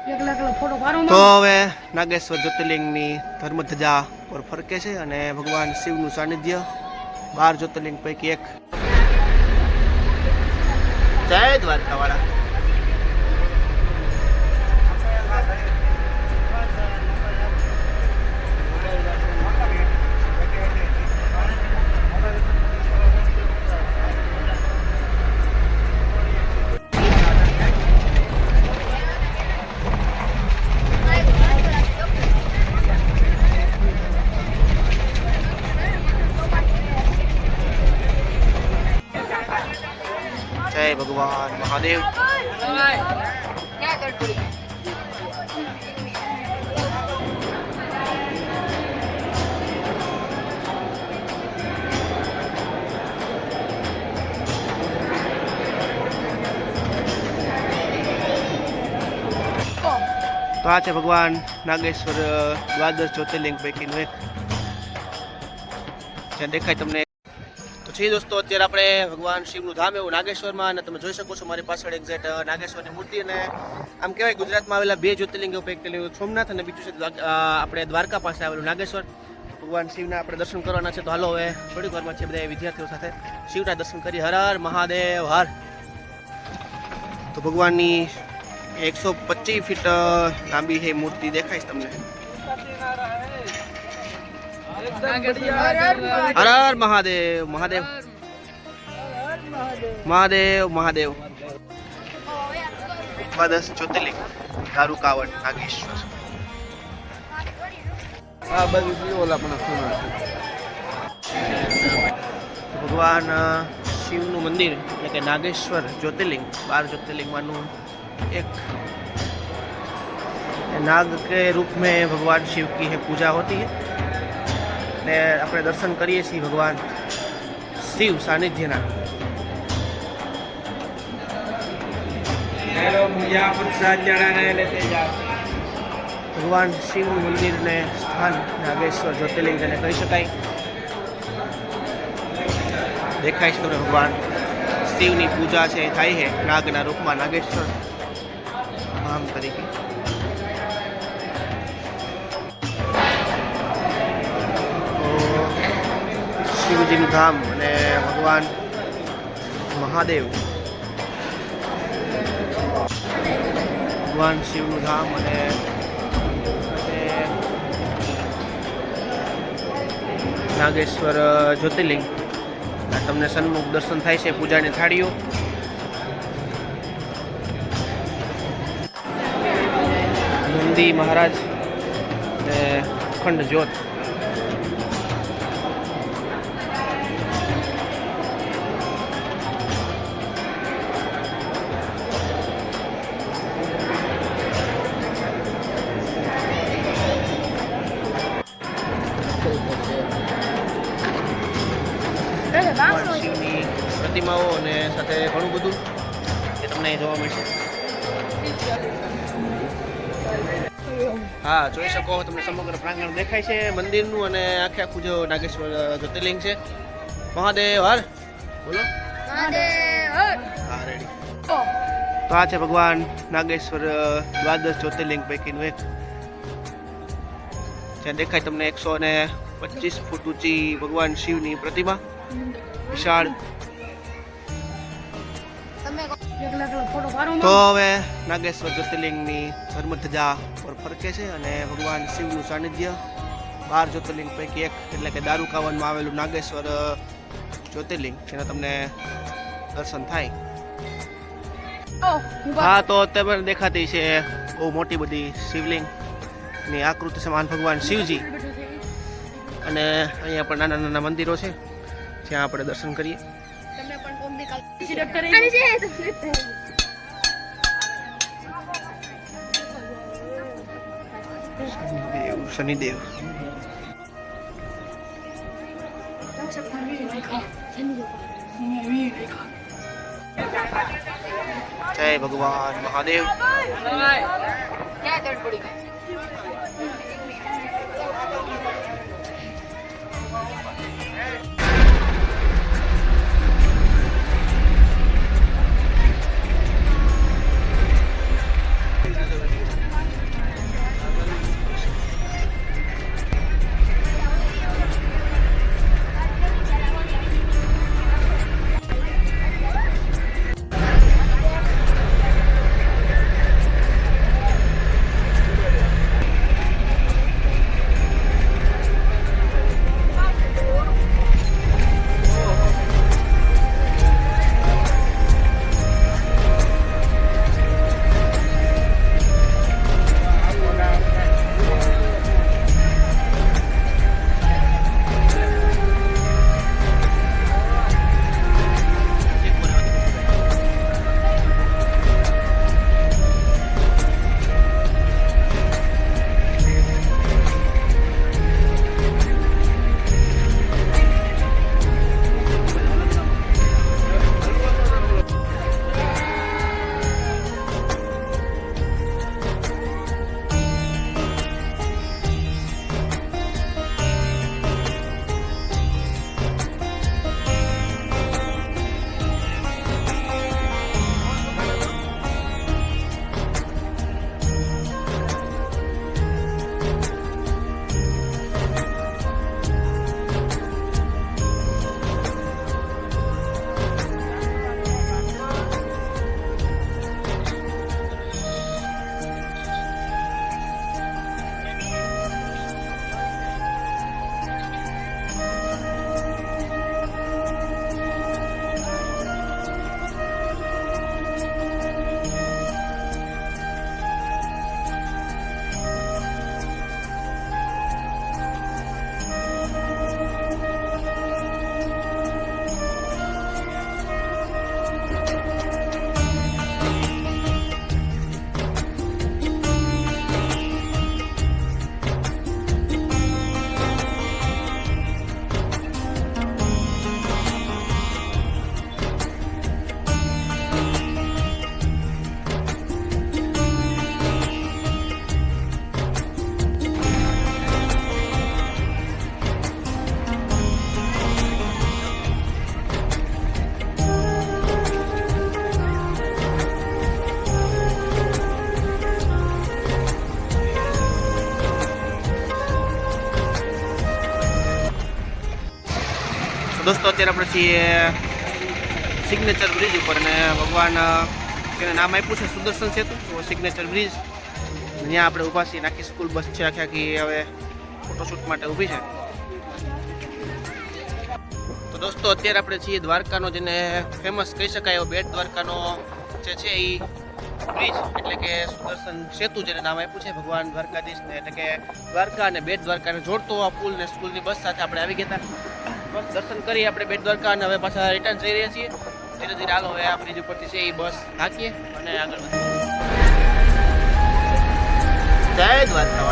તો હવે નાગેશ્વર જ્યોતિર્લિંગની ધર્મધજા પર ફરકે છે અને ભગવાન શિવનું સાનિધ્ય 12 જ્યોતિર્લિંગ પૈકી એક. જય દ્વારકાવાળા. जय भगवान महादेव. तो आ भगवान नागेश्वर द्वादश ज्योतिर्लिंग पैकीનું એક જે દેખાય તમને. તો છે દોસ્તો, અત્યારે આપણે ભગવાન શિવનું ધામ એવું નાગેશ્વરમાં, અને તમે જોઈ શકો છો મારી પાછળ એક્ઝેક્ટ નાગેશ્વરની મૂર્તિ. અને આમ કહેવાય ગુજરાતમાં આવેલા 2 જ્યોતિર્લિંગ પૈકી સોમનાથ અને બીજું છે આપણે દ્વારકા પાસે આવેલું નાગેશ્વર. ભગવાન શિવના આપણે દર્શન કરવાના છે. તો હાલો હવે થોડીક વારમાં છે બધા વિદ્યાર્થીઓ સાથે શિવના દર્શન કરી. હર હર મહાદેવ હર. તો ભગવાનની 125 ફીટ લાંબી છે મૂર્તિ દેખાય છે તમને. હર હર મહાદેવ મહાદેવ મહાદેવ મહાદેવ. 12 જ્યોતિર્લિંગ દારૂકાવડ નાગેશ્વર. ભગવાન શિવનું મંદિર એટલે કે નાગेश्वर ज्योतिर्लिंग 12 ज्योतिर्लिंगમાંનું एक. नाग के रूप में भगवान शिव की है पूजा होती है ने अपने दर्शन करिए छी भगवान शिव सानिध्यना. भगवान शिव मंदिर ने स्थान नागेश्वर ज्योतिर्लिंग जेने कही शकाय. देखाय छे भगवान शिवनी पूजा છે થાય છે નાગના રૂપમાં નાગેશ્વર ધામ તરીકે. શિવજીનું ધામ અને ભગવાન મહાદેવ, ભગવાન શિવનું ધામ અને નાગેશ્વર જ્યોતિર્લિંગ. તમને સન્મુખ દર્શન થાય છે. પૂજાની થાળીઓ, નંદી મહારાજ અને અખંડ જ્યોત. શિવની પ્રતિમાઓ અને સાથે ઘણું બધું એ તમને જોવા મળશે. હા, જોઈ શકો તમને સમગ્ર પ્રાંગણ દેખાય છે મંદિરનું અને આખે આખું જો નાગેશ્વર જ્યોતિર્લિંગ છે. મહાદેવ હર બોલો. હા, રેડી. તો આ છે ભગવાન નાગેશ્વર દ્વાદશ જ્યોતિર્લિંગ પૈકીનું એક. જ્યાં દેખાય તમને 125 ફૂટ ઊંચી ભગવાન શિવની પ્રતિમા, વિશાળ. તો હવે નાગેશ્વર જ્યોતિર્લિંગની ધર્મધજા પર ફરકે છે અને ભગવાન શિવનું સાનિધ્ય 12 જ્યોતિર્લિંગ પૈકી એક એટલે કે દારૂકાવનમાં આવેલું નાગેશ્વર જ્યોતિર્લિંગ જેના તમને દર્શન થાય. હા, તો તમને દેખાતી છે બહુ મોટી બધી શિવલિંગની આકૃતિ સમાન ભગવાન શિવજી. અને અહીંયા પણ નાના નાના મંદિરો છે જ્યાં આપણે દર્શન કરીએ. શનિદેવ જય ભગવાન મહાદેવ. દોસ્તો અત્યારે આપણે છીએ સિગ્નેચર બ્રિજ ઉપર અને ભગવાન તેને નામ આપ્યું છે સુદર્શન સેતુ તો સિગ્નેચર બ્રિજ ત્યાં આપણે ઊભા છીએ. આખી સ્કૂલ બસ છે આખી હવે ફોટોશૂટ માટે ઊભી છે. તો દોસ્તો અત્યારે આપણે છીએ દ્વારકાનો જેને ફેમસ કહી શકાય એવો બેટ દ્વારકાનો જે છે એ બ્રિજ એટલે કે સુદર્શન સેતુ જેને નામ આપ્યું છે ભગવાન દ્વારકાધીશને એટલે કે દ્વારકા અને બેટ દ્વારકાને જોડતો આ પુલ ને સ્કૂલની બસ સાથે આપણે આવી ગયા હતા. બસ દર્શન કરી આપણે બેટ દ્વારકા અને હવે પાછા રિટર્ન જઈ રહ્યા છીએ. ધીરે ધીરે હાલો હવે આ બ્રિજ ઉપરથી છે એ બસ હાંકીએ અને આગળ વધીએ. જય દ્વારકા.